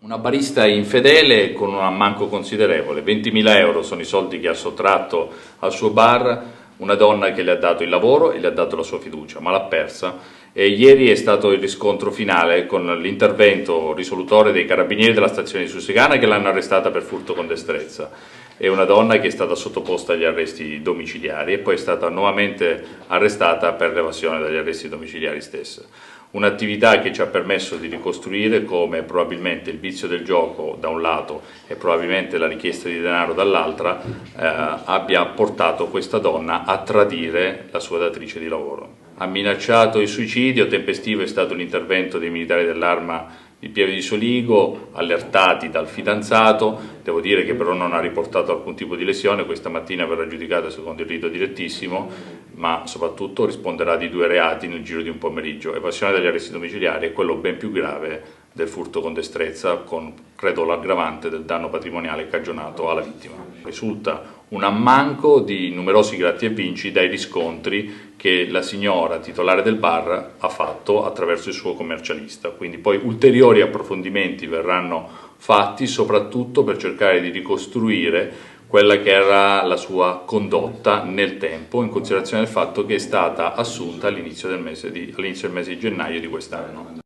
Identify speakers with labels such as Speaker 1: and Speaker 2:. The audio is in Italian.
Speaker 1: Una barista infedele con un ammanco considerevole, 20.000 euro sono i soldi che ha sottratto al suo bar, una donna che le ha dato il lavoro e le ha dato la sua fiducia, ma l'ha persa. E ieri è stato il riscontro finale con l'intervento risolutorio dei carabinieri della stazione di Susegana che l'hanno arrestata per furto con destrezza. È una donna che è stata sottoposta agli arresti domiciliari e poi è stata nuovamente arrestata per l'evasione dagli arresti domiciliari stessi. Un'attività che ci ha permesso di ricostruire come probabilmente il vizio del gioco da un lato e probabilmente la richiesta di denaro dall'altra abbia portato questa donna a tradire la sua datrice di lavoro. Ha minacciato il suicidio, tempestivo è stato l'intervento dei militari dell'Arma di Pieve di Soligo, allertati dal fidanzato. Devo dire che però non ha riportato alcun tipo di lesione, questa mattina verrà giudicata secondo il rito direttissimo, ma soprattutto risponderà di 2 reati nel giro di un pomeriggio: evasione dagli arresti domiciliari e quello ben più grave del furto con destrezza, con credo l'aggravante del danno patrimoniale cagionato alla vittima. Risulta un ammanco di numerosi gratta e vinci dai riscontri che la signora titolare del bar ha fatto attraverso il suo commercialista, quindi poi ulteriori approfondimenti verranno fatti soprattutto per cercare di ricostruire quella che era la sua condotta nel tempo, in considerazione del fatto che è stata assunta all'inizio del mese di gennaio di quest'anno.